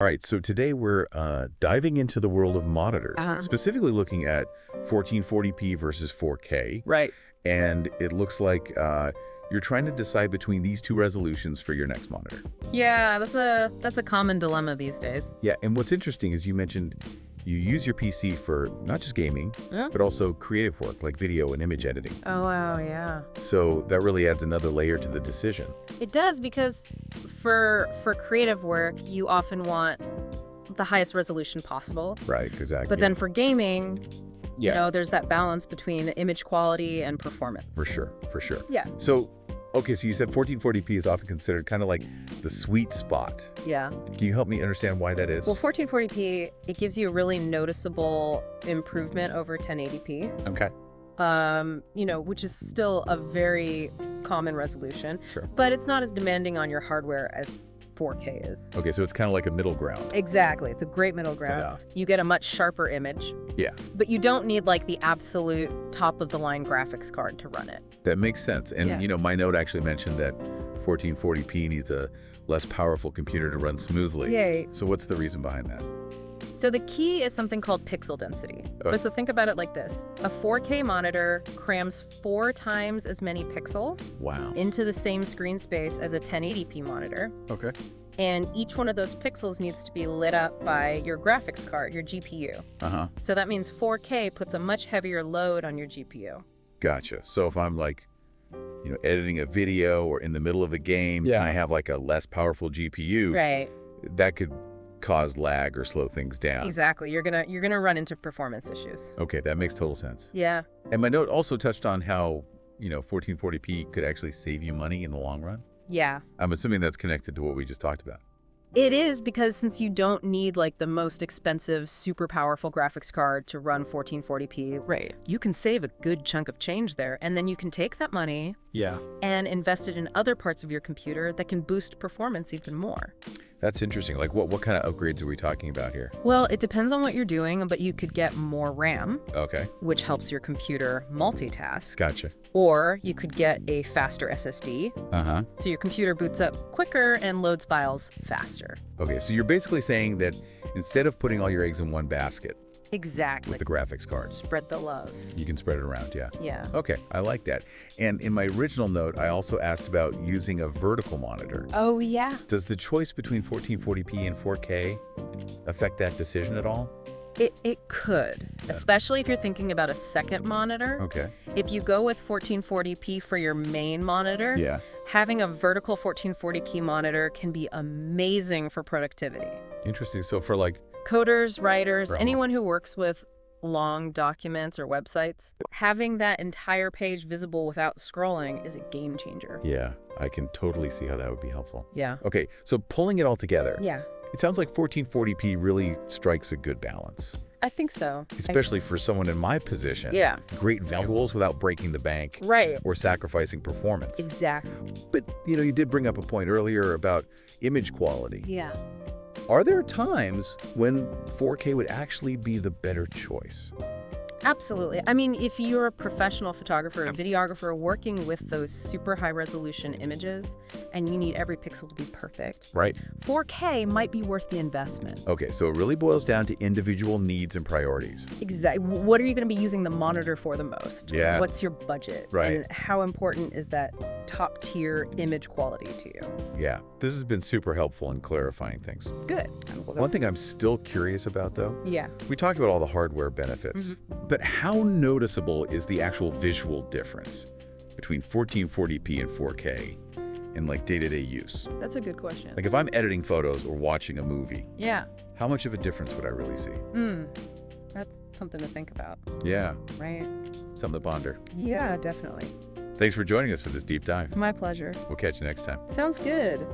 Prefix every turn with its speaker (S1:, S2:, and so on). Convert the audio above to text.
S1: All right, so today we're diving into the world of monitors, specifically looking at 1440p versus 4K.
S2: Right.
S1: And it looks like you're trying to decide between these two resolutions for your next monitor.
S2: Yeah, that's a common dilemma these days.
S1: Yeah, and what's interesting is you mentioned you use your PC for not just gaming, but also creative work like video and image editing.
S2: Oh, wow, yeah.
S1: So that really adds another layer to the decision.
S2: It does, because for creative work, you often want the highest resolution possible.
S1: Right, exactly.
S2: But then for gaming, you know, there's that balance between image quality and performance.
S1: For sure, for sure.
S2: Yeah.
S1: So, okay, so you said 1440p is often considered kind of like the sweet spot.
S2: Yeah.
S1: Can you help me understand why that is?
S2: Well, 1440p, it gives you a really noticeable improvement over 1080p.
S1: Okay.
S2: You know, which is still a very common resolution.
S1: Sure.
S2: But it's not as demanding on your hardware as 4K is.
S1: Okay, so it's kind of like a middle ground.
S2: Exactly. It's a great middle ground.
S1: Yeah.
S2: You get a much sharper image.
S1: Yeah.
S2: But you don't need like the absolute top of the line graphics card to run it.
S1: That makes sense. And, you know, my note actually mentioned that 1440p needs a less powerful computer to run smoothly.
S2: Yay.
S1: So what's the reason behind that?
S2: So the key is something called pixel density.
S1: Okay.
S2: So think about it like this. A 4K monitor crams 4 times as many pixels into the same screen space as a 1080p monitor.
S1: Okay.
S2: And each one of those pixels needs to be lit up by your graphics card, your GPU. So that means 4K puts a much heavier load on your GPU.
S1: Gotcha. So if I'm like, you know, editing a video or in the middle of a game, and I have like a less powerful GPU,
S2: Right.
S1: that could cause lag or slow things down.
S2: Exactly. You're gonna run into performance issues.
S1: Okay, that makes total sense.
S2: Yeah.
S1: And my note also touched on how, you know, 1440p could actually save you money in the long run.
S2: Yeah.
S1: I'm assuming that's connected to what we just talked about.
S2: It is, because since you don't need like the most expensive, super powerful graphics card to run 1440p,
S3: Right.
S2: you can save a good chunk of change there. And then you can take that money
S3: Yeah.
S2: and invest it in other parts of your computer that can boost performance even more.
S1: That's interesting. Like what kind of upgrades are we talking about here?
S2: Well, it depends on what you're doing, but you could get more RAM,
S1: Okay.
S2: which helps your computer multitask.
S1: Gotcha.
S2: Or you could get a faster SSD, so your computer boots up quicker and loads files faster.
S1: Okay, so you're basically saying that instead of putting all your eggs in one basket
S2: Exactly.
S1: with the graphics cards,
S2: Spread the love.
S1: you can spread it around, yeah.
S2: Yeah.
S1: Okay, I like that. And in my original note, I also asked about using a vertical monitor.
S2: Oh, yeah.
S1: Does the choice between 1440p and 4K affect that decision at all?
S2: It could, especially if you're thinking about a second monitor.
S1: Okay.
S2: If you go with 1440p for your main monitor,
S1: Yeah.
S2: having a vertical 1440p monitor can be amazing for productivity.
S1: Interesting. So for like,
S2: Coders, writers, anyone who works with long documents or websites, having that entire page visible without scrolling is a game changer.
S1: yeah, I can totally see how that would be helpful.
S2: Yeah.
S1: Okay, so pulling it all together,
S2: Yeah,
S1: it sounds like 1440p really strikes a good balance,
S2: I think so.
S1: especially for someone in my position.
S2: Yeah.
S1: Great visuals without breaking the bank
S2: Right.
S1: or sacrificing performance.
S2: Exactly.
S1: But, you know, you did bring up a point earlier about image quality.
S2: Yeah.
S1: Are there times when 4K would actually be the better choice?
S2: Absolutely. I mean, if you're a professional photographer or videographer working with those super high resolution images and you need every pixel to be perfect,
S1: Right.
S2: 4K might be worth the investment.
S1: Okay, so it really boils down to individual needs and priorities.
S2: Exactly. What are you going to be using the monitor for the most?
S1: Yeah.
S2: What's your budget?
S1: Right.
S2: And how important is that top tier image quality to you?
S1: Yeah, this has been super helpful in clarifying things.
S2: Good.
S1: One thing I'm still curious about, though,
S2: Yeah.
S1: we talked about all the hardware benefits, but how noticeable is the actual visual difference between 1440p and 4K in like day-to-day use?
S2: That's a good question.
S1: Like if I'm editing photos or watching a movie,
S2: Yeah.
S1: how much of a difference would I really see?
S2: That's something to think about,
S1: Yeah,
S2: right?
S1: something to ponder.
S2: Yeah, definitely.
S1: Thanks for joining us for this deep dive.
S2: My pleasure.
S1: We'll catch you next time.
S2: Sounds good.